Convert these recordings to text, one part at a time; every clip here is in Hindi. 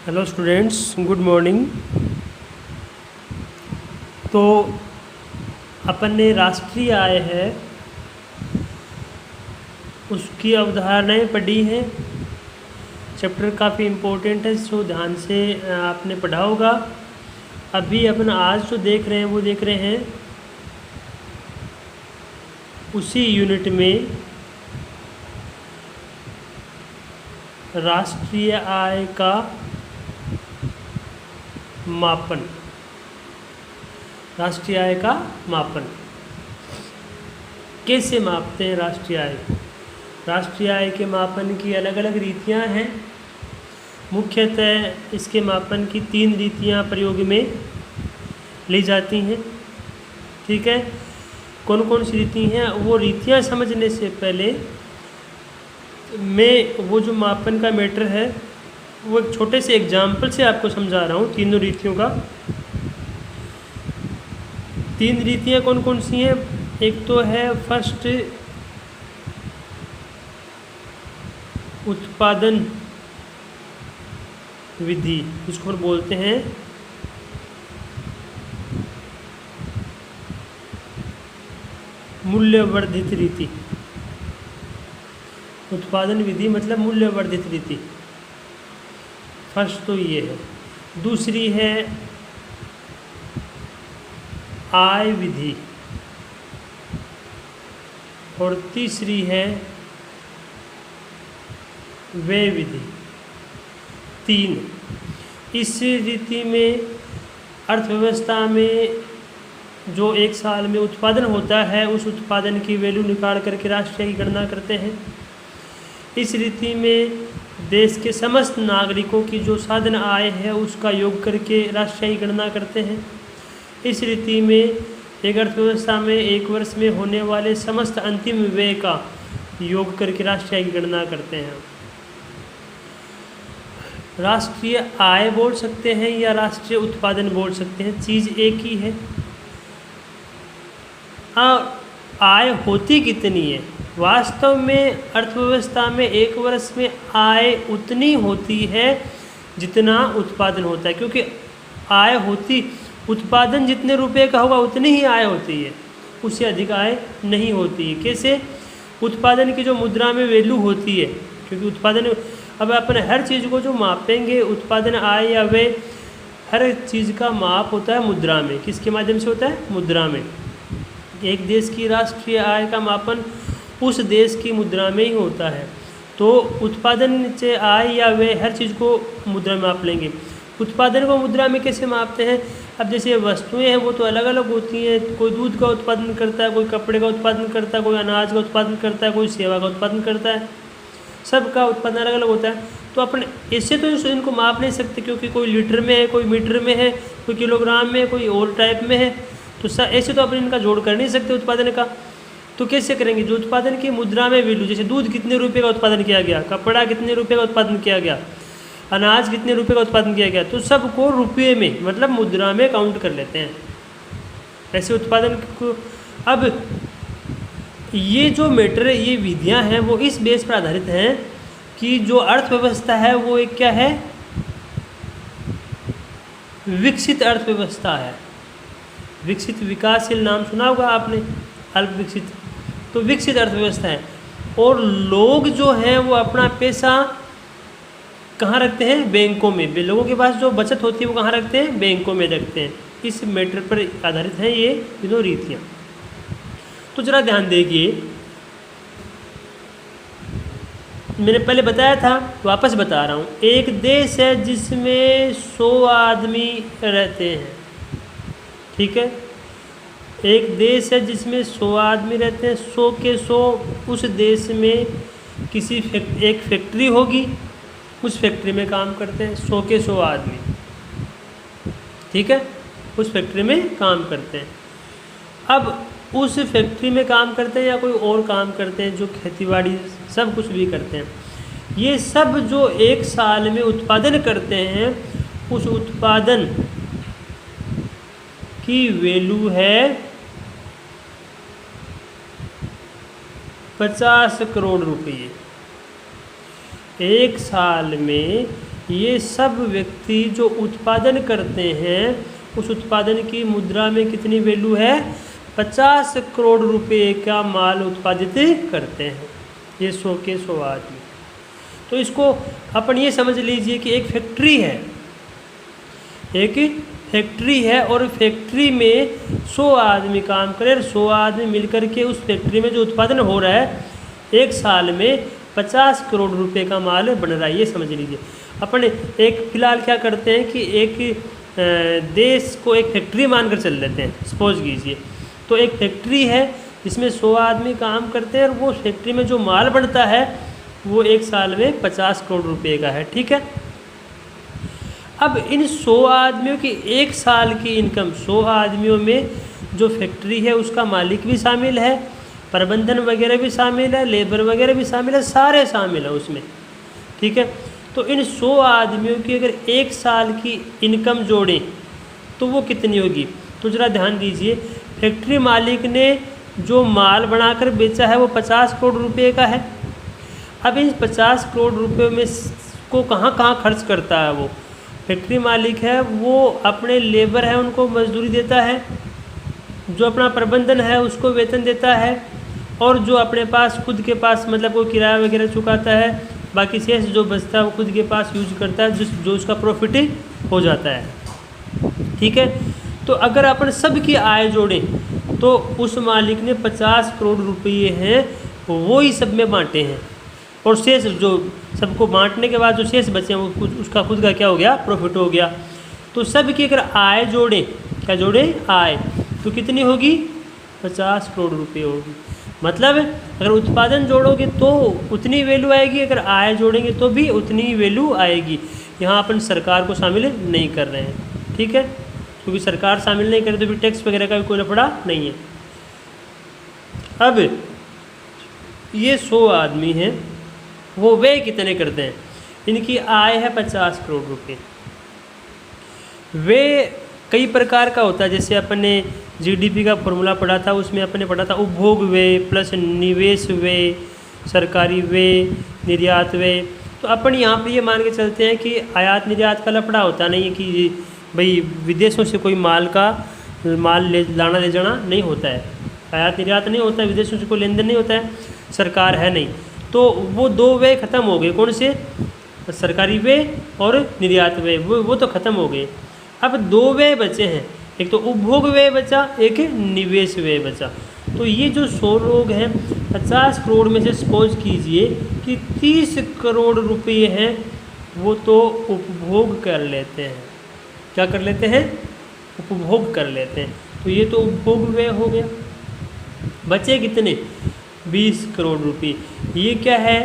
Hello students, good morning. तो अपन ने राष्ट्रीय आय है उसकी अवधारणाएं पढ़ी हैं। चैप्टर काफ़ी इम्पोर्टेंट है, सो ध्यान से आपने पढ़ा होगा। अभी अपन आज जो देख रहे हैं वो देख रहे हैं उसी यूनिट में राष्ट्रीय आय का मापन। राष्ट्रीय आय का मापन कैसे मापते हैं राष्ट्रीय आय? राष्ट्रीय आय के मापन की अलग अलग रीतियां हैं। मुख्यतः इसके मापन की 3 रीतियां प्रयोग में ली जाती हैं। ठीक है, कौन कौन सी रीति हैं? वो रीतियां समझने से पहले मैं वो जो मापन का मैटर है वो एक छोटे से एग्जाम्पल से आपको समझा रहा हूँ तीनों रीतियों का। 3 रीतियाँ कौन कौन सी हैं? एक तो है फर्स्ट उत्पादन विधि, जिसको हम बोलते हैं मूल्यवर्धित रीति। उत्पादन विधि मतलब मूल्यवर्धित रीति। फर्स्ट तो ये है। दूसरी है आय विधि और तीसरी है व्यय विधि। 3 इस रीति में अर्थव्यवस्था में जो एक साल में उत्पादन होता है उस उत्पादन की वैल्यू निकाल करके राष्ट्रीय की गणना करते हैं। इस रीति में देश के समस्त नागरिकों की जो साधन आय है उसका योग करके राष्ट्रीय की गणना करते हैं। इस रीति में एक अर्थव्यवस्था में एक वर्ष में होने वाले समस्त अंतिम व्यय का योग करके राष्ट्रीय की गणना करते हैं। राष्ट्रीय आय बोल सकते हैं या राष्ट्रीय उत्पादन बोल सकते हैं, चीज़ एक ही है। आय होती कितनी है? वास्तव में अर्थव्यवस्था में एक वर्ष में आय उतनी होती है जितना उत्पादन होता है, क्योंकि आय होती, उत्पादन जितने रुपए का होगा उतनी ही आय होती है, उससे अधिक आय नहीं होती है। कैसे? उत्पादन की जो मुद्रा में वैल्यू होती है, क्योंकि उत्पादन, अब अपन हर चीज़ को जो मापेंगे, उत्पादन, आय या व्यय, हर चीज़ का माप होता है मुद्रा में। किसके माध्यम से होता है? मुद्रा में। एक देश की राष्ट्रीय आय का मापन उस देश की मुद्रा में ही होता है। तो उत्पादन से आय या व्यय हर चीज़ को मुद्रा में माप लेंगे। उत्पादन को मुद्रा में कैसे मापते हैं? अब जैसे वस्तुएं हैं वो तो अलग अलग होती हैं। कोई दूध का उत्पादन करता है, कोई कपड़े का उत्पादन करता है, कोई अनाज का उत्पादन करता है, कोई सेवा का उत्पादन करता है। सबका उत्पादन अलग अलग होता है। तो अपन इससे तो इनको माप नहीं सकते, क्योंकि कोई लीटर में है, कोई मीटर में है, कोई किलोग्राम में है, कोई और टाइप में है। तो ऐसे तो अपन इनका जोड़ कर नहीं सकते उत्पादन का। तो कैसे करेंगे? जो उत्पादन की मुद्रा में वैल्यू, जैसे दूध कितने रुपए का उत्पादन किया गया, कपड़ा कितने रुपए का उत्पादन किया गया, अनाज कितने रुपए का उत्पादन किया गया, तो सबको रुपये में मतलब मुद्रा में काउंट कर लेते हैं। ऐसे उत्पादन को, अब ये जो मैटर है, ये विधियां हैं वो इस बेस पर आधारित हैं कि जो अर्थव्यवस्था है वो एक क्या है? विकसित अर्थव्यवस्था है। विकसित, विकासशील नाम सुना होगा आपने, अल्प विकसित। तो विकसित अर्थव्यवस्था है। और लोग जो हैं वो अपना पैसा कहाँ रखते हैं? बैंकों में। लोगों के पास जो बचत होती है वो कहाँ रखते हैं? बैंकों में रखते हैं। इस मैटर पर आधारित हैं ये तीनों रीतियाँ। तो जरा ध्यान देखिए, मैंने पहले बताया था, वापस बता रहा हूँ। एक देश है जिसमें 100 आदमी रहते हैं। ठीक है, एक देश है जिसमें 100 आदमी रहते हैं। 100 के 100 उस देश में किसी एक फैक्ट्री होगी, उस फैक्ट्री में काम करते हैं 100 के 100 आदमी। ठीक है, उस फैक्ट्री में काम करते हैं। अब उस फैक्ट्री में काम करते हैं या कोई और काम करते हैं, जो खेतीबाड़ी सब कुछ भी करते हैं, ये सब जो एक साल में उत्पादन करते हैं, उस उत्पादन की वैल्यू है 50 करोड़ रुपये। एक साल में ये सब व्यक्ति जो उत्पादन करते हैं उस उत्पादन की मुद्रा में कितनी वैल्यू है, 50 करोड़ रुपए का माल उत्पादित करते हैं ये 100 के 100 आदमी। तो इसको अपन ये समझ लीजिए कि एक फैक्ट्री है, एक फैक्ट्री है और फैक्ट्री में 100 आदमी काम करें और 100 आदमी मिलकर के उस फैक्ट्री में जो उत्पादन हो रहा है एक साल में 50 करोड़ रुपए का माल बन रहा है, ये समझ लीजिए। अपन एक फ़िलहाल क्या करते हैं कि एक देश को एक फैक्ट्री मानकर चल लेते हैं, सपोज कीजिए। तो एक फैक्ट्री है जिसमें 100 आदमी काम करते हैं और वो फैक्ट्री में जो माल बनता है वो एक साल में 50 करोड़ रुपए का है, ठीक है। अब इन 100 आदमियों की एक साल की इनकम, 100 आदमियों में जो फैक्ट्री है उसका मालिक भी शामिल है, प्रबंधन वगैरह भी शामिल है, लेबर वगैरह भी शामिल है, सारे शामिल हैं उसमें, ठीक है। तो इन 100 आदमियों की अगर एक साल की इनकम जोड़ें तो वो कितनी होगी। तो ज़रा ध्यान दीजिए, फैक्ट्री मालिक ने जो माल बनाकर बेचा है वो 50 करोड़ रुपए का है। अब इन 50 करोड़ रुपए में को कहाँ कहाँ खर्च करता है वो फैक्ट्री मालिक है, वो अपने लेबर है उनको मजदूरी देता है, जो अपना प्रबंधन है उसको वेतन देता है, और जो अपने पास खुद के पास मतलब कोई किराया वगैरह चुकाता है, बाकी शेष जो बचता है वो खुद के पास यूज करता है, जो उसका प्रॉफिट हो जाता है, ठीक है। तो अगर अपन सबकी आय जोड़ें तो उस मालिक ने 50 करोड़ रुपये हैं वो ही सब में बांटे हैं, और शेष जो सबको बांटने के बाद जो शेष बचे हैं वो उसका खुद का क्या हो गया, प्रॉफिट हो गया। तो सबकी अगर आय जोड़ें, क्या जोड़ें, आय, तो कितनी होगी, 50 करोड़ रुपये होगी। मतलब अगर उत्पादन जोड़ोगे तो उतनी वैल्यू आएगी, अगर आय जोड़ेंगे तो भी उतनी वैल्यू आएगी। यहाँ अपन सरकार को शामिल नहीं कर रहे हैं, ठीक है, क्योंकि सरकार शामिल नहीं करे तो भी टैक्स वगैरह का भी कोई लफड़ा नहीं है। अब ये 100 आदमी हैं, वो वे कितने करते हैं, इनकी आय है 50 करोड़ रुपए। वे कई प्रकार का होता है, जैसे अपन ने जीडीपी का फॉर्मूला पढ़ा था, उसमें अपन ने पढ़ा था उपभोग व्यय प्लस निवेश व्यय, सरकारी व्यय, निर्यात व्यय। तो अपन यहाँ पे ये मान के चलते हैं कि आयात निर्यात का लफड़ा होता नहीं है कि भाई विदेशों से कोई माल लाना ले जाना नहीं होता है, आयात निर्यात नहीं होता है, विदेशों से कोई लेन देन नहीं होता है, सरकार है नहीं। तो वो 2 व्यय खत्म हो गए, कौन से, सरकारी व्यय और निर्यात व्यय, वो तो खत्म हो गए। अब 2 व्यय बचे हैं, एक तो उपभोग व्यय बचा, एक निवेश व्यय बचा। तो ये जो 100 लोग हैं, 50 करोड़ में से सपोज कीजिए कि 30 करोड़ रुपये हैं वो तो उपभोग कर लेते हैं, क्या कर लेते हैं, उपभोग कर लेते हैं। तो ये तो उपभोग व्यय हो गया। बचे कितने, 20 करोड़ रुपये। ये क्या है,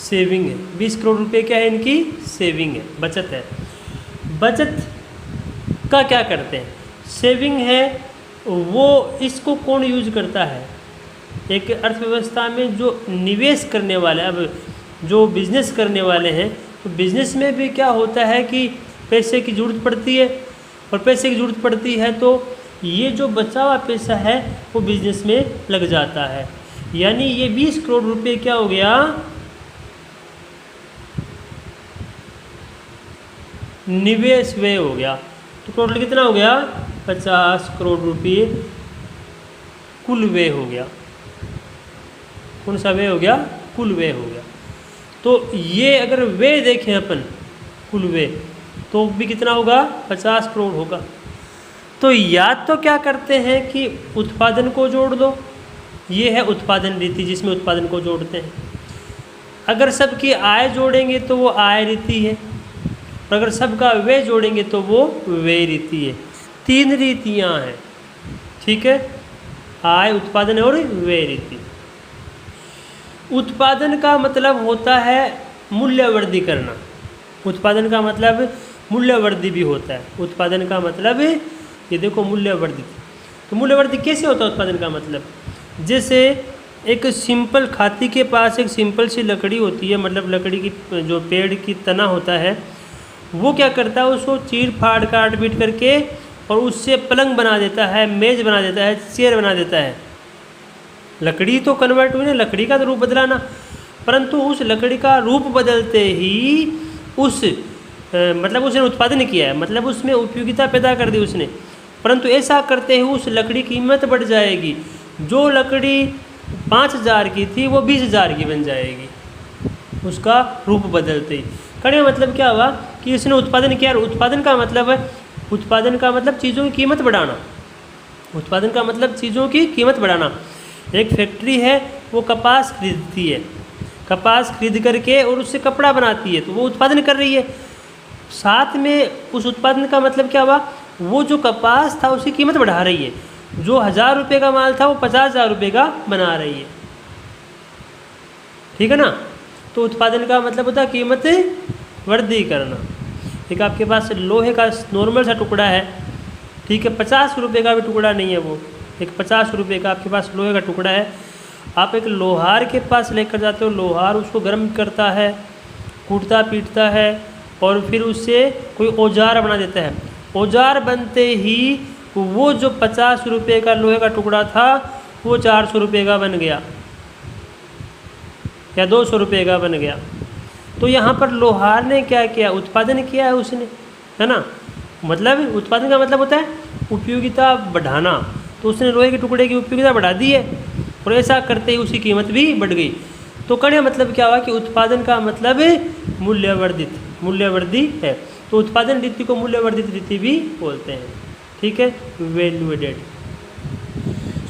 सेविंग है। 20 करोड़ रुपये क्या है, इनकी सेविंग है, बचत है। बचत का क्या करते हैं, सेविंग है, वो इसको कौन यूज करता है, एक अर्थव्यवस्था में जो निवेश करने वाले, अब जो बिजनेस करने वाले हैं, तो बिजनेस में भी क्या होता है कि पैसे की ज़रूरत पड़ती है, और पैसे की ज़रूरत पड़ती है तो ये जो बचा हुआ पैसा है वो बिजनेस में लग जाता है। यानी ये 20 करोड़ रुपए क्या हो गया, निवेश व्यय हो गया। तो टोटल कितना हो गया, 50 करोड़ रुपये कुल व्यय हो गया। कौन सा व्यय हो गया, कुल व्यय हो गया। तो ये अगर व्यय देखें अपन कुल व्यय, तो भी कितना होगा, 50 करोड़ होगा। तो या तो क्या करते हैं कि उत्पादन को जोड़ दो, ये है उत्पादन रीति जिसमें उत्पादन को जोड़ते हैं। अगर सबकी आय जोड़ेंगे तो वो आय रीति है, और अगर सबका व्यय जोड़ेंगे तो वो व्यय रीति है। 3 रीतियाँ हैं, ठीक है, आय, उत्पादन और व्यय रीति। उत्पादन का मतलब होता है मूल्यवर्धी करना, उत्पादन का मतलब मूल्यवर्धी भी होता है। उत्पादन का मतलब ये देखो मूल्यवर्धित। तो मूल्यवर्धी कैसे होता है उत्पादन का मतलब, जैसे एक सिंपल खाती के पास एक सिंपल सी लकड़ी होती है, मतलब लकड़ी की जो पेड़ की तना होता है, वो क्या करता है, उसको चीर फाड़ काट पीट करके और उससे पलंग बना देता है, मेज बना देता है, चेयर बना देता है। लकड़ी तो कन्वर्ट हुई ना, लकड़ी का तो रूप बदला ना। परंतु उस लकड़ी का रूप बदलते ही मतलब उसने उत्पादन किया है, मतलब उसमें उपयोगिता पैदा कर दी उसने, परंतु ऐसा करते हुए उस लकड़ी की कीमत बढ़ जाएगी। जो लकड़ी 5,000 की थी वो 20,000 की बन जाएगी, उसका रूप बदलते ही। कहने का मतलब क्या हुआ कि इसने उत्पादन किया। उत्पादन का मतलब है, उत्पादन का मतलब चीज़ों की कीमत बढ़ाना। उत्पादन का मतलब चीज़ों की कीमत बढ़ाना। एक फैक्ट्री है, वो कपास खरीदती है, कपास खरीद करके और उससे कपड़ा बनाती है, तो वो उत्पादन कर रही है। साथ में उस उत्पादन का मतलब क्या हुआ, वो जो कपास था उसकी कीमत बढ़ा रही है। जो 1,000 रुपये का माल था वो 50,000 रुपये का बना रही है। ठीक है ना। तो उत्पादन का मतलब होता है कीमत वृद्धि करना। एक आपके पास लोहे का नॉर्मल सा टुकड़ा है, ठीक है, 50 रुपये का भी टुकड़ा नहीं है वो, एक 50 रुपये का आपके पास लोहे का टुकड़ा है। आप एक लोहार के पास लेकर जाते हो, लोहार उसको गर्म करता है, कूटता पीटता है और फिर उससे कोई औजार बना देता है। औजार बनते ही वो जो 50 रुपये का लोहे का टुकड़ा था वो 400 रुपये का बन गया या 200 रुपये का बन गया। तो यहाँ पर लोहार ने क्या किया, उत्पादन किया है उसने, है ना। मतलब उत्पादन का मतलब होता है उपयोगिता बढ़ाना। तो उसने लोहे के टुकड़े की उपयोगिता बढ़ा दी है और ऐसा करते ही उसकी कीमत भी बढ़ गई। तो कहने का मतलब क्या हुआ कि उत्पादन का मतलब मूल्यवर्धित, मूल्यवर्धी है। तो उत्पादन रीति को मूल्यवर्धित रीति भी बोलते हैं, ठीक है, वैल्यू एडेड।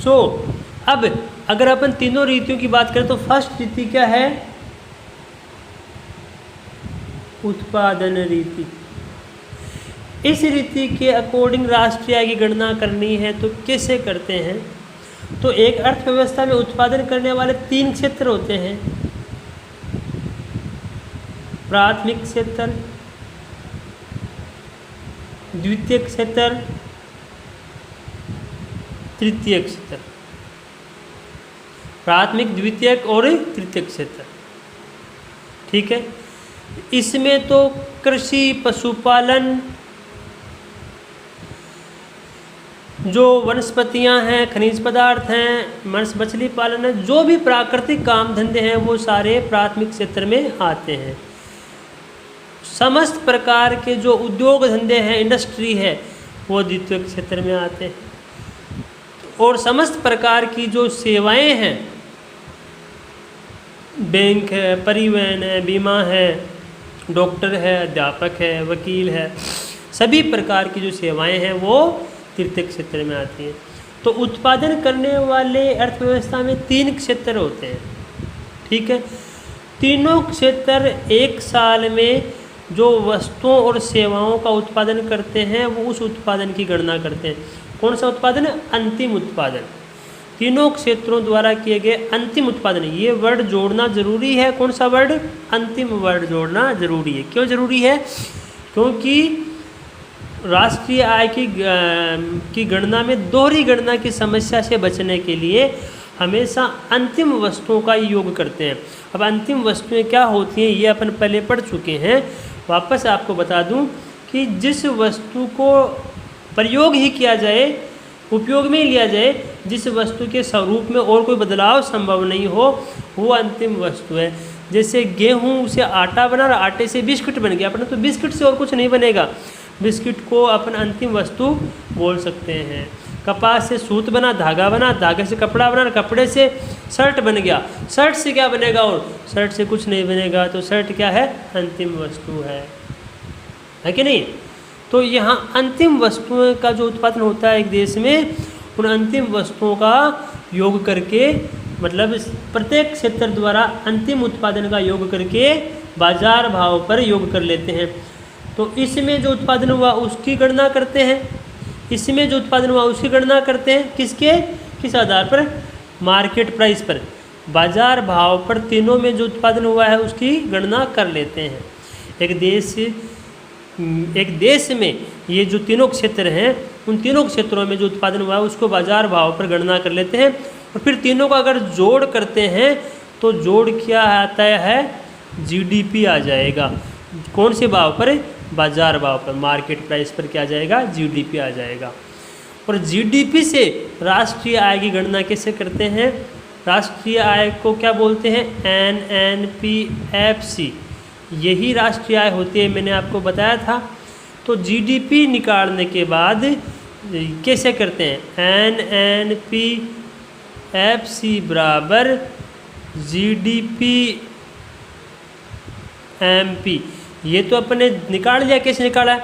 सो अब अगर अपन तीनों रीतियों की बात करें तो फर्स्ट रीति क्या है, उत्पादन रीति। इस रीति के अकॉर्डिंग राष्ट्रीय आय की गणना करनी है तो कैसे करते हैं। तो एक अर्थव्यवस्था में उत्पादन करने वाले 3 क्षेत्र होते हैं, प्राथमिक क्षेत्र, द्वितीय क्षेत्र, तृतीय क्षेत्र। प्राथमिक, द्वितीयक और तृतीय क्षेत्र, ठीक है। इसमें तो कृषि, पशुपालन, जो वनस्पतियां हैं, खनिज पदार्थ हैं, मछली पालन है, जो भी प्राकृतिक काम धंधे हैं वो सारे प्राथमिक क्षेत्र में आते हैं। समस्त प्रकार के जो उद्योग धंधे हैं, इंडस्ट्री है, वो द्वितीय क्षेत्र में आते हैं। और समस्त प्रकार की जो सेवाएं हैं, बैंक है, परिवहन है, बीमा है, डॉक्टर है, अध्यापक है, वकील है, सभी प्रकार की जो सेवाएं हैं वो तृतीय क्षेत्र में आती हैं। तो उत्पादन करने वाले अर्थव्यवस्था में 3 क्षेत्र होते हैं, ठीक है। तीनों क्षेत्र एक साल में जो वस्तुओं और सेवाओं का उत्पादन करते हैं वो उस उत्पादन की गणना करते हैं। कौन सा उत्पादन, अंतिम उत्पादन। तीनों क्षेत्रों द्वारा किए गए अंतिम उत्पादन। ये वर्ड जोड़ना जरूरी है। कौन सा वर्ड, अंतिम वर्ड जोड़ना जरूरी है। क्यों जरूरी है, क्योंकि राष्ट्रीय आय की गणना में दोहरी गणना की समस्या से बचने के लिए हमेशा अंतिम वस्तुओं का योग करते हैं। अब अंतिम वस्तुएं क्या होती हैं ये अपन पहले पढ़ चुके हैं। वापस आपको बता दूं कि जिस वस्तु को प्रयोग ही किया जाए, उपयोग में ही लिया जाए, जिस वस्तु के स्वरूप में और कोई बदलाव संभव नहीं हो, वो अंतिम वस्तु है। जैसे गेहूँ से आटा बना और आटे से बिस्किट बन गया, अपना तो बिस्किट से और कुछ नहीं बनेगा। बिस्किट को अपन अंतिम वस्तु बोल सकते हैं। कपास से सूत बना, धागा बना, धागे से कपड़ा बना, कपड़े से शर्ट बन गया, शर्ट से क्या बनेगा, और शर्ट से कुछ नहीं बनेगा। तो शर्ट क्या है, अंतिम वस्तु है कि नहीं। तो यहाँ अंतिम वस्तुओं का जो उत्पादन होता है एक देश में, उन अंतिम वस्तुओं का योग करके, मतलब प्रत्येक क्षेत्र द्वारा अंतिम उत्पादन का योग करके बाजार भाव पर योग कर लेते हैं। तो इसमें जो उत्पादन हुआ उसकी गणना करते हैं, इसमें जो उत्पादन हुआ उसकी गणना करते हैं। किस आधार पर, मार्केट प्राइस पर, बाजार भाव पर। तीनों में जो उत्पादन हुआ है उसकी गणना कर लेते हैं। एक देश में ये जो तीनों क्षेत्र हैं, उन तीनों क्षेत्रों में जो उत्पादन हुआ है उसको बाजार भाव पर गणना कर लेते हैं। और फिर तीनों का अगर जोड़ करते हैं तो जोड़ क्या आता है, जीडीपी आ जाएगा। कौन से भाव पर, बाजार भाव पर, मार्केट प्राइस पर क्या आ जाएगा, जीडीपी आ जाएगा। और जीडीपी से राष्ट्रीय आय की गणना कैसे करते हैं, राष्ट्रीय आय को क्या बोलते हैं? NNPFC, यही राष्ट्रीय आय होती है, मैंने आपको बताया था। तो जीडीपी निकालने के बाद कैसे करते हैं? NNPFC बराबर GDP MP, ये तो अपने निकाल लिया। कैसे निकाला?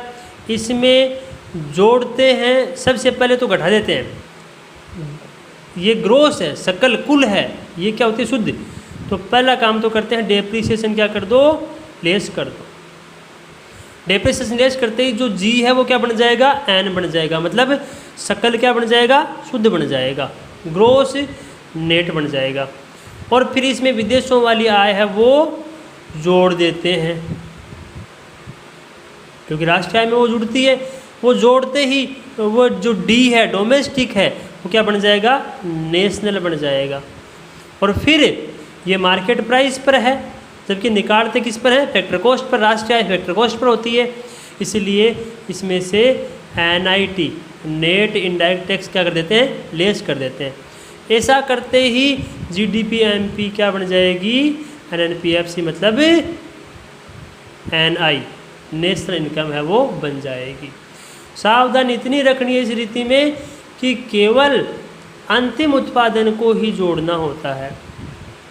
इसमें जोड़ते हैं, सबसे पहले तो घटा देते हैं। ये ग्रोस है, सकल कुल है, ये क्या होती है? शुद्ध। तो पहला काम तो करते हैं, डेप्रिसिएशन क्या कर दो? लेस कर दो। डेप्रिसिएशन लेस करते ही जो जी है वो क्या बन जाएगा? एन बन जाएगा, मतलब सकल क्या बन जाएगा? शुद्ध बन जाएगा, ग्रोस नेट बन जाएगा। और फिर इसमें विदेशों वाली आय है वो जोड़ देते हैं, क्योंकि राष्ट्रीय आय में वो जुड़ती है। वो जोड़ते ही वो जो डी है, डोमेस्टिक है, वो क्या बन जाएगा? नेशनल बन जाएगा। और फिर ये मार्केट प्राइस पर है, जबकि निकालते किस पर है? Factor cost per. राष्ट्रीय आय फैक्टर कॉस्ट पर होती है, इसलिए इसमें से NIT, नेट इनडायरेक्ट टैक्स क्या कर देते हैं? लेस कर देते हैं। ऐसा करते ही GDP MP क्या बन जाएगी? NNPFC, मतलब NI, नेशनल इनकम है, वो बन जाएगी। सावधान इतनी रखनी है इस रीति में कि केवल अंतिम उत्पादन को ही जोड़ना होता है,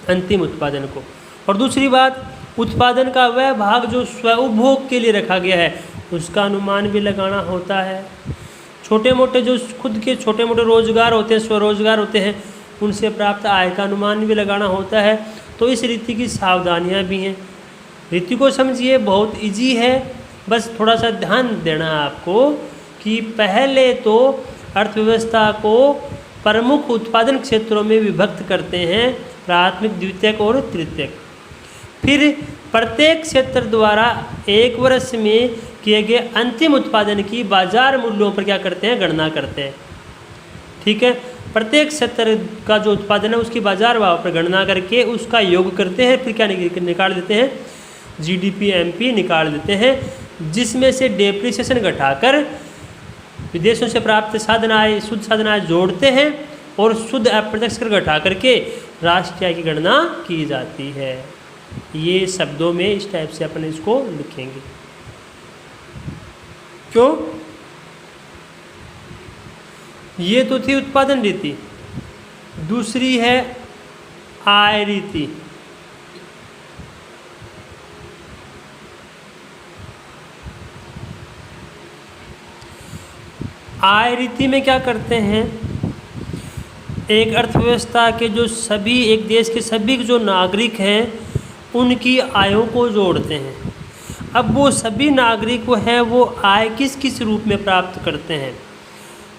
अंतिम उत्पादन को। और दूसरी बात, उत्पादन का वह भाग जो स्वउपभोग के लिए रखा गया है उसका अनुमान भी लगाना होता है। छोटे मोटे जो खुद के छोटे मोटे रोजगार होते हैं, स्वरोजगार होते हैं, उनसे प्राप्त आय का अनुमान भी लगाना होता है। तो इस रीति की सावधानियां भी हैं। रीति को समझिए, बहुत इजी है, बस थोड़ा सा ध्यान देना है आपको कि पहले तो अर्थव्यवस्था को प्रमुख उत्पादन क्षेत्रों में विभक्त करते हैं, प्राथमिक, द्वितीयक और तृतीयक। फिर प्रत्येक क्षेत्र द्वारा एक वर्ष में किए गए अंतिम उत्पादन की बाजार मूल्यों पर क्या करते हैं? गणना करते हैं। ठीक है, प्रत्येक क्षेत्र का जो उत्पादन है उसकी बाजार भाव पर गणना करके उसका योग करते हैं, फिर क्या निकाल देते हैं? GDP MP निकाल देते हैं, जिसमें से डेप्रिसिएशन घटाकर विदेशों से प्राप्त साधन आय, शुद्ध साधन आय जोड़ते हैं और शुद्ध अप्रत्यक्ष कर घटा करके राष्ट्रीय आय की गणना की जाती है। ये शब्दों में इस टाइप से अपन इसको लिखेंगे। क्यों? ये तो थी उत्पादन रीति, दूसरी है आय रीति। आय रीति में क्या करते हैं? एक अर्थव्यवस्था के जो सभी, एक देश के सभी जो नागरिक हैं उनकी आयों को जोड़ते हैं। अब वो सभी नागरिक हैं वो आय किस किस रूप में प्राप्त करते हैं?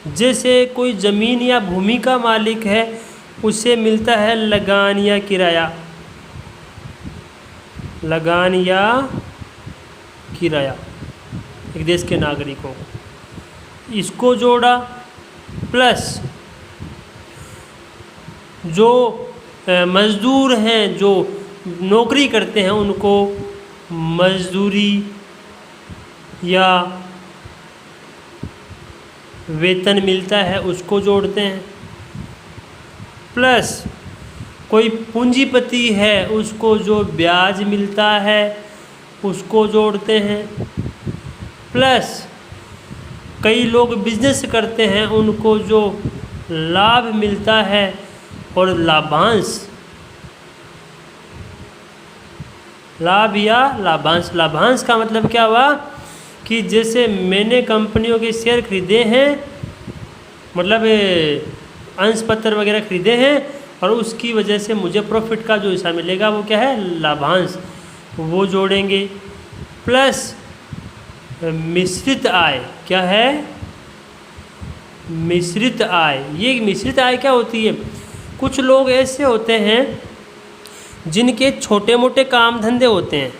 जैसे कोई ज़मीन या भूमि का मालिक है, उसे मिलता है लगान या किराया, लगान या किराया एक देश के नागरिकों को, इसको जोड़ा। प्लस जो मज़दूर हैं, जो नौकरी करते हैं, उनको मजदूरी या वेतन मिलता है, उसको जोड़ते हैं। प्लस कोई पूंजीपति है, उसको जो ब्याज मिलता है उसको जोड़ते हैं। प्लस कई लोग बिजनेस करते हैं, उनको जो लाभ मिलता है और लाभांश, लाभ या लाभांश। लाभांश का मतलब क्या हुआ कि जैसे मैंने कंपनियों के शेयर खरीदे हैं, मतलब अंश पत्र वगैरह खरीदे हैं, और उसकी वजह से मुझे प्रॉफिट का जो हिस्सा मिलेगा वो क्या है? लाभांश, वो जोड़ेंगे। प्लस मिश्रित आय, क्या है? मिश्रित आय। ये मिश्रित आय क्या होती है? कुछ लोग ऐसे होते हैं जिनके छोटे मोटे काम धंधे होते हैं,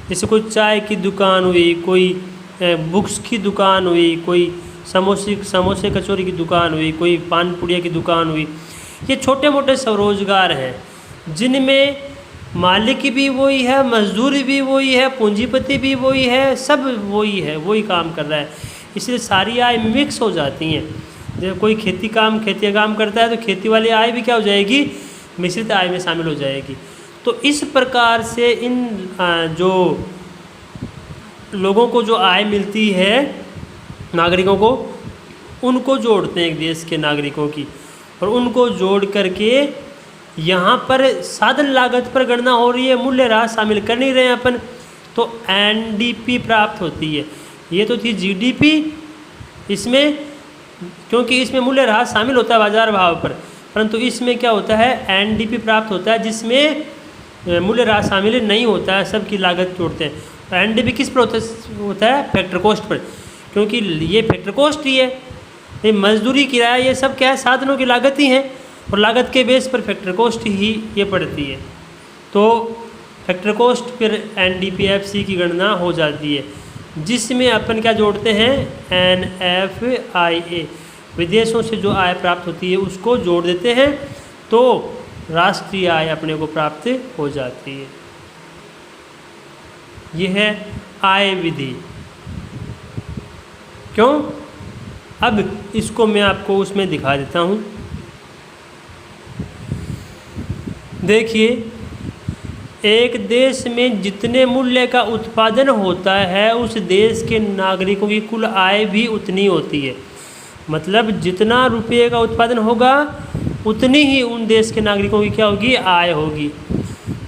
जैसे कोई चाय की दुकान हुई, कोई बुक्स की दुकान हुई, कोई समोसे कचौरी की दुकान हुई, कोई पान पुड़िया की दुकान हुई। ये छोटे मोटे स्वरोजगार हैं जिनमें मालिक भी वही है, मजदूर भी वही है, पूंजीपति भी वही है, सब वही है, वही काम कर रहा है। इसलिए सारी आय मिक्स हो जाती हैं। जब कोई खेती काम करता है तो खेती वाली आय भी क्या हो जाएगी? मिश्रित आय में शामिल हो जाएगी। तो इस प्रकार से इन जो लोगों को जो आय मिलती है नागरिकों को, उनको जोड़ते हैं एक देश के नागरिकों की, और उनको जोड़ करके यहाँ पर साधन लागत पर गणना हो रही है, मूल्य ह्रास शामिल कर नहीं रहे हैं अपन, तो एनडीपी प्राप्त होती है। ये तो थी जीडीपी, इसमें क्योंकि इसमें मूल्य ह्रास शामिल होता है बाजार भाव पर, परंतु इसमें क्या होता है एनडीपी प्राप्त होता है जिसमें मूल्य ह्रास शामिल नहीं होता है, सबकी लागत जोड़ते हैं। तो एनडीपी किस पर होता है? फैक्टर कॉस्ट पर, क्योंकि ये फैक्टर कॉस्ट ही है, ये मजदूरी किराया ये सब क्या है साधनों की लागत ही है, और लागत के बेस पर फैक्टर कॉस्ट ही ये पड़ती है। तो फैक्टर कॉस्ट फिर एनडीपीएफसी की गणना हो जाती है, जिसमें अपन क्या जोड़ते हैं एनएफआईए, विदेशों से जो आय प्राप्त होती है उसको जोड़ देते हैं, तो राष्ट्रीय आय अपने को प्राप्त हो जाती है। यह है आय विधि। क्यों? अब इसको मैं आपको उसमें दिखा देता हूँ। देखिए, एक देश में जितने मूल्य का उत्पादन होता है उस देश के नागरिकों की कुल आय भी उतनी होती है। मतलब जितना रुपये का उत्पादन होगा उतनी ही उन देश के नागरिकों की क्या होगी? आय होगी।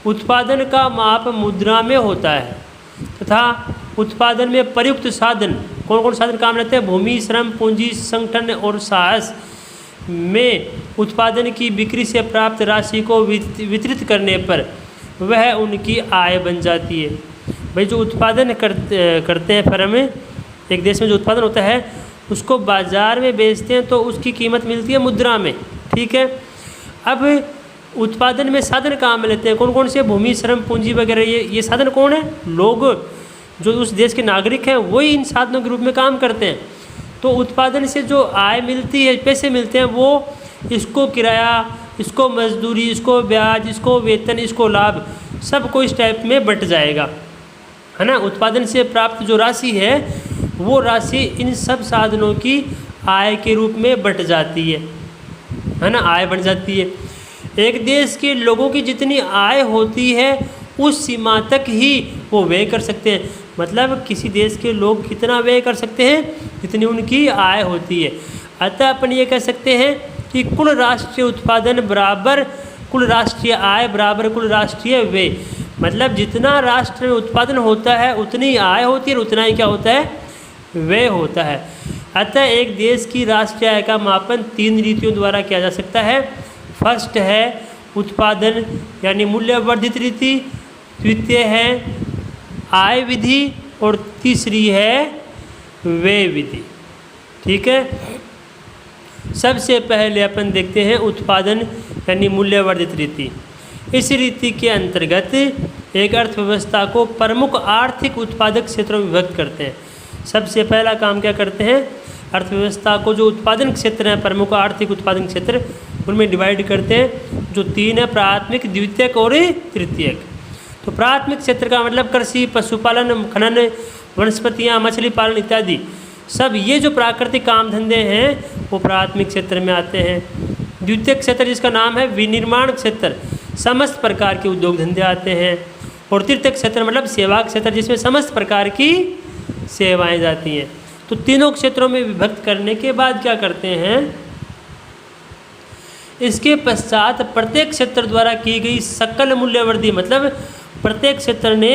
उत्पादन का माप मुद्रा में होता है तथा उत्पादन में प्रयुक्त साधन, कौन कौन साधन काम लेते हैं? भूमि, श्रम, पूंजी, संगठन और साहस में उत्पादन की बिक्री से प्राप्त राशि को वितरित करने पर वह उनकी आय बन जाती है। भाई जो उत्पादन करते हैं फर्म में, एक देश में जो उत्पादन होता है उसको बाज़ार में बेचते हैं तो उसकी कीमत मिलती है मुद्रा में, ठीक है। अब उत्पादन में साधन कहाँ में लेते हैं? कौन कौन से? भूमि, श्रम, पूंजी वगैरह। ये साधन कौन है? लोग जो उस देश के नागरिक हैं वही इन साधनों के रूप में काम करते हैं। तो उत्पादन से जो आय मिलती है, पैसे मिलते हैं, वो इसको किराया, इसको मजदूरी, इसको ब्याज, इसको वेतन, इसको लाभ, सबको इस टाइप में बंट जाएगा, है ना। उत्पादन से प्राप्त जो राशि है वो राशि इन सब साधनों की आय के रूप में बंट जाती है ना, आय बन जाती है। एक देश के लोगों की जितनी आय होती है उस सीमा तक ही वो व्यय कर सकते हैं। मतलब किसी देश के लोग कितना व्यय कर सकते हैं? जितनी उनकी आय होती है। अतः अपन ये कह सकते हैं कि कुल राष्ट्रीय उत्पादन बराबर कुल राष्ट्रीय आय बराबर कुल राष्ट्रीय व्यय। मतलब जितना राष्ट्र में उत्पादन होता है उतनी आय होती है और उतना ही क्या होता है? व्यय होता है। अतः एक देश की राष्ट्रीय आय का मापन 3 रीतियों द्वारा किया जा सकता है। फर्स्ट है उत्पादन यानी मूल्यवर्धित रीति, द्वितीय है आय विधि और तीसरी है व्यय विधि, ठीक है। सबसे पहले अपन देखते हैं उत्पादन यानी मूल्यवर्धित रीति। इस रीति के अंतर्गत एक अर्थव्यवस्था को प्रमुख आर्थिक उत्पादक क्षेत्रों में विभक्त करते हैं। सबसे पहला काम क्या करते हैं? अर्थव्यवस्था को जो उत्पादन क्षेत्र हैं, प्रमुख आर्थिक उत्पादन क्षेत्र, उनमें डिवाइड करते हैं, जो 3 है, प्राथमिक, द्वितीयक और तृतीयक। तो प्राथमिक क्षेत्र का मतलब कृषि, पशुपालन, खनन, वनस्पतियाँ, मछली पालन इत्यादि सब ये जो प्राकृतिक काम धंधे हैं वो प्राथमिक क्षेत्र में आते हैं। द्वितीयक क्षेत्र जिसका नाम है विनिर्माण क्षेत्र, समस्त प्रकार के उद्योग धंधे आते हैं। और तृतीयक क्षेत्र मतलब सेवा क्षेत्र जिसमें समस्त प्रकार की सेवाएं जाती हैं। तो तीनों क्षेत्रों में विभक्त करने के बाद क्या करते हैं? इसके पश्चात प्रत्येक क्षेत्र द्वारा की गई सकल मूल्यवर्धि, मतलब प्रत्येक क्षेत्र ने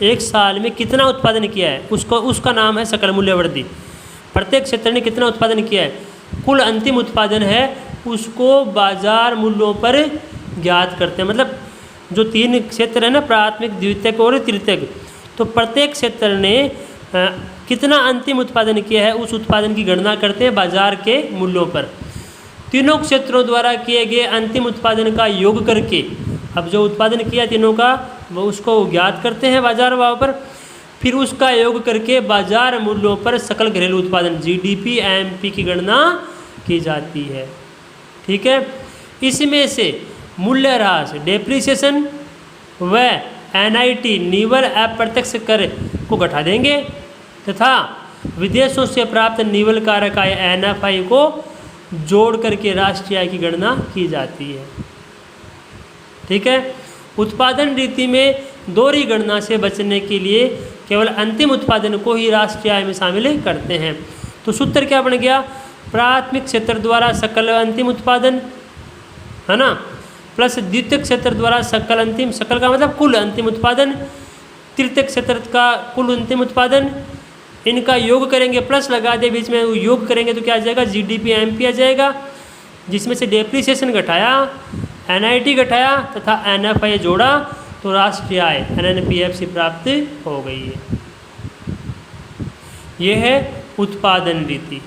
एक साल में कितना उत्पादन किया है उसका नाम है सकल मूल्यवर्धि। प्रत्येक क्षेत्र ने कितना उत्पादन किया है, कुल अंतिम उत्पादन है, उसको बाजार मूल्यों पर ज्ञात करते हैं। मतलब जो 3 क्षेत्र है ना, प्राथमिक, द्वितीयक और तृतीयक, तो प्रत्येक क्षेत्र ने कितना अंतिम उत्पादन किया है उस उत्पादन की गणना करते हैं बाजार के मूल्यों पर। तीनों क्षेत्रों द्वारा किए गए अंतिम उत्पादन का योग करके, अब जो उत्पादन किया तीनों का वो उसको ज्ञात करते हैं बाजार भाव पर, फिर उसका योग करके बाजार मूल्यों पर सकल घरेलू उत्पादन जीडीपी एमपी की गणना की जाती है, ठीक है। इसमें से मूल्यह्रास डेप्रिसिएशन व एनआईटी निवल अप्रत्यक्ष कर को घटा देंगे तथा विदेशों से प्राप्त निवल कारक आय एनएफआई को जोड़ करके राष्ट्रीय आय की गणना की जाती है। ठीक है। उत्पादन रीति में दोहरी गणना से बचने के लिए केवल अंतिम उत्पादन को ही राष्ट्रीय आय में शामिल करते हैं। तो सूत्र क्या बन गया, प्राथमिक क्षेत्र द्वारा सकल अंतिम उत्पादन, है ना, प्लस द्वितीय क्षेत्र द्वारा सकल अंतिम, सकल का मतलब कुल अंतिम उत्पादन, तृतीय क्षेत्र का कुल अंतिम उत्पादन, इनका योग करेंगे, प्लस लगा दे बीच में, योग करेंगे तो क्या आ जाएगा, जीडीपी एमपी आ जाएगा, जिसमें से डेप्रिसिएशन घटाया, एनआईटी घटाया तथा एनएफआई जोड़ा तो राष्ट्रीय आय एनएनपीएफ प्राप्त हो गई है। यह है उत्पादन रीति,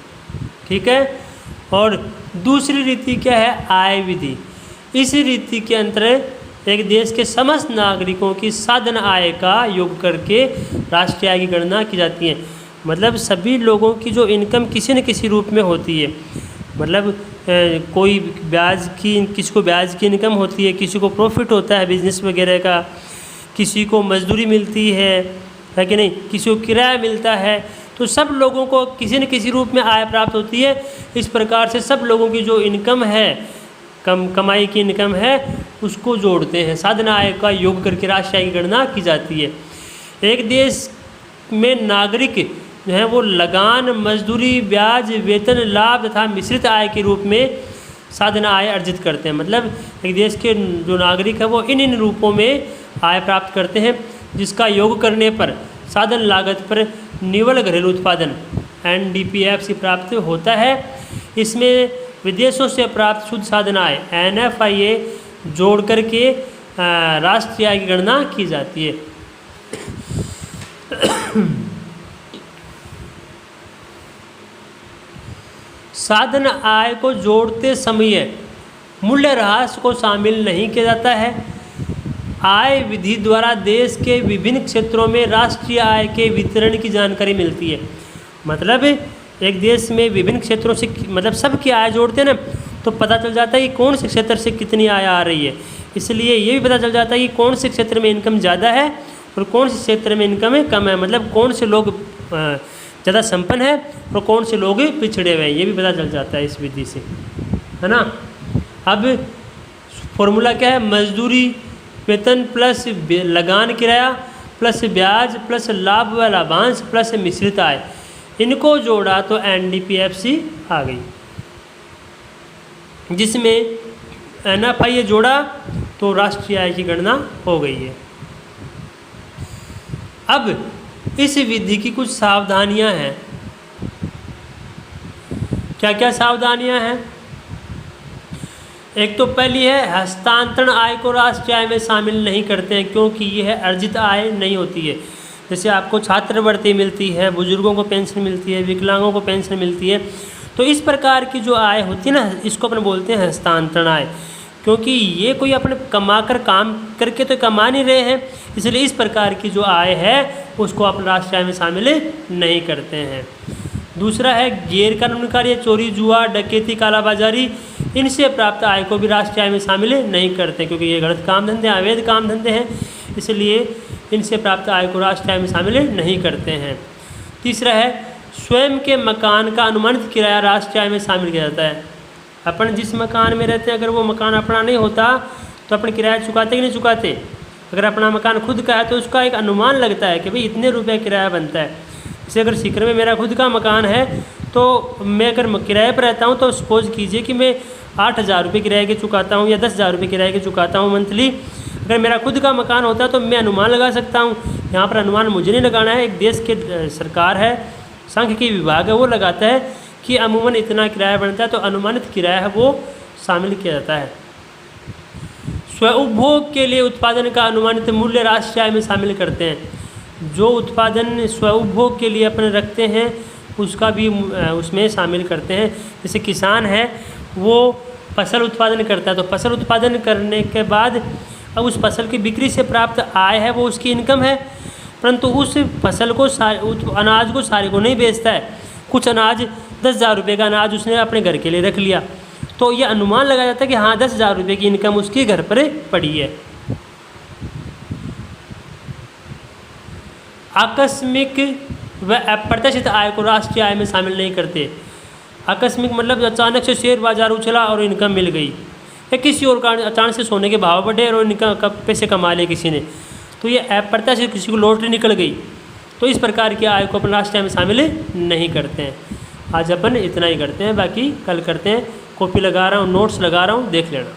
ठीक है। और दूसरी रीति क्या है, आय विधि। इस रीति के अंतर्गत एक देश के समस्त नागरिकों की साधन आय का योग करके राष्ट्रीय आय की गणना की जाती है। मतलब सभी लोगों की जो इनकम किसी न किसी रूप में होती है, मतलब कोई ब्याज की, किसी को ब्याज की इनकम होती है, किसी को प्रॉफिट होता है बिजनेस वगैरह का, किसी को मजदूरी मिलती है कि नहीं, किसी को किराया मिलता है, तो सब लोगों को किसी न किसी रूप में आय प्राप्त होती है। इस प्रकार से सब लोगों की जो इनकम है, कमाई की इनकम है, उसको जोड़ते हैं, साधन आय का योग करके राष्ट्रीय आय की गणना की जाती है। एक देश में नागरिक जो है वो लगान, मजदूरी, ब्याज, वेतन, लाभ तथा मिश्रित आय के रूप में साधन आय अर्जित करते हैं। मतलब एक देश के जो नागरिक है वो इन रूपों में आय प्राप्त करते हैं, जिसका योग करने पर साधन लागत पर निव्वल घरेलू उत्पादन एनडीपीएफ से प्राप्त होता है। इसमें विदेशों से प्राप्त शुद्ध साधन आय एनएफआईए जोड़ करके राष्ट्रीय आय की गणना की जाती है। साधन आय को जोड़ते समय मूल्यह्रास को शामिल नहीं किया जाता है। आय विधि द्वारा देश के विभिन्न क्षेत्रों में राष्ट्रीय आय के वितरण की जानकारी मिलती है। मतलब एक देश में विभिन्न क्षेत्रों से, मतलब सबकी आय जोड़ते हैं ना, तो पता चल जाता है कि कौन से क्षेत्र से कितनी आय आ रही है। इसलिए ये भी पता चल जाता है कि कौन से क्षेत्र में इनकम ज़्यादा है और कौन से क्षेत्र में इनकम कम है। मतलब कौन से लोग ज़्यादा संपन्न है और कौन से लोग पिछड़े हुए हैं, ये भी पता चल जाता है इस विधि से, है ना। अब फॉर्मूला क्या है, मजदूरी, वेतन प्लस लगान किराया प्लस ब्याज प्लस लाभ व लाभांश प्लस मिश्रित आय, इनको जोड़ा तो एनडीपीएफ आ गई। जिसमें एनएफआई जोड़ा तो राष्ट्रीय आय की गणना हो गई है। अब इस विधि की कुछ सावधानियां हैं। क्या क्या सावधानियां हैं? एक तो पहली है, हस्तांतरण आय को राष्ट्रीय आय में शामिल नहीं करते हैं, क्योंकि यह अर्जित आय नहीं होती है। जैसे आपको छात्रवृत्ति मिलती है, बुजुर्गों को पेंशन मिलती है, विकलांगों को पेंशन मिलती है, तो इस प्रकार की जो आय होती है ना, इसको अपन बोलते हैं हस्तांतरण आय। क्योंकि ये कोई अपने कमा कर, काम करके तो कमा नहीं रहे हैं, इसलिए इस प्रकार की जो आय है उसको अपन राष्ट्रीय आय में शामिल नहीं करते हैं। दूसरा है गैर कानूनी कार्य, चोरी, जुआ, डकैती, कालाबाजारी, इनसे प्राप्त आय को भी राष्ट्रीय आय में शामिल नहीं करते, क्योंकि ये गलत काम धंधे, अवैध काम धंधे हैं, इसलिए इनसे प्राप्त आय को राष्ट्रीय आय में शामिल नहीं करते हैं। तीसरा है स्वयं के मकान का अनुमानित किराया राष्ट्रीय आय में शामिल किया जाता है। अपन जिस मकान में रहते हैं, अगर वो मकान अपना नहीं होता तो अपन किराया चुकाते कि नहीं चुकाते। अगर अपना मकान खुद का है तो उसका एक अनुमान लगता है कि भाई इतने रुपये किराया बनता है। जैसे अगर सीकर में मेरा खुद का मकान है तो मैं अगर किराए पर रहता हूँ तो सपोज कीजिए कि मैं 8,000 रुपये किराए के चुकाता हूँ या 10,000 रुपये किराए के चुकाता हूँ मंथली। अगर मेरा खुद का मकान होता है तो मैं अनुमान लगा सकता हूँ। यहाँ पर अनुमान मुझे नहीं लगाना है, एक देश के सरकार है, सांख्यिकी विभाग है, वो लगाता है कि अमूमन इतना किराया बनता है, तो अनुमानित किराया है वो शामिल किया जाता है। स्वउपभोग के लिए उत्पादन का अनुमानित मूल्य राष्ट्रीय आय में शामिल करते हैं। जो उत्पादन स्वउपभोग के लिए अपने रखते हैं उसका भी उसमें शामिल करते हैं। जैसे किसान है वो फसल उत्पादन करता है, तो फसल उत्पादन करने के बाद अब उस फसल की बिक्री से प्राप्त आय है वो उसकी इनकम है, परंतु उस फसल को अनाज को सारे को नहीं बेचता है। कुछ अनाज 10,000 रुपये का अनाज उसने अपने घर के लिए रख लिया, तो ये अनुमान लगाया जाता है कि हाँ 10,000 रुपये की इनकम उसके घर पर पड़ी है। आकस्मिक व अप्रत्याशित आय को राष्ट्रीय आय में शामिल नहीं करते। आकस्मिक मतलब अचानक से शेयर बाजार उछला और इनकम मिल गई, या किसी और कारण अचानक से सोने के भाव बढ़े और पैसे कमा लिए किसी ने, तो ये ऐप पड़ता है किसी को लॉटरी निकल गई, तो इस प्रकार की आय को अपन लास्ट टाइम शामिल नहीं करते हैं। आज अपन इतना ही करते हैं, बाकी कल करते हैं। कॉपी लगा रहा हूँ, नोट्स लगा रहा हूँ, देख लेना।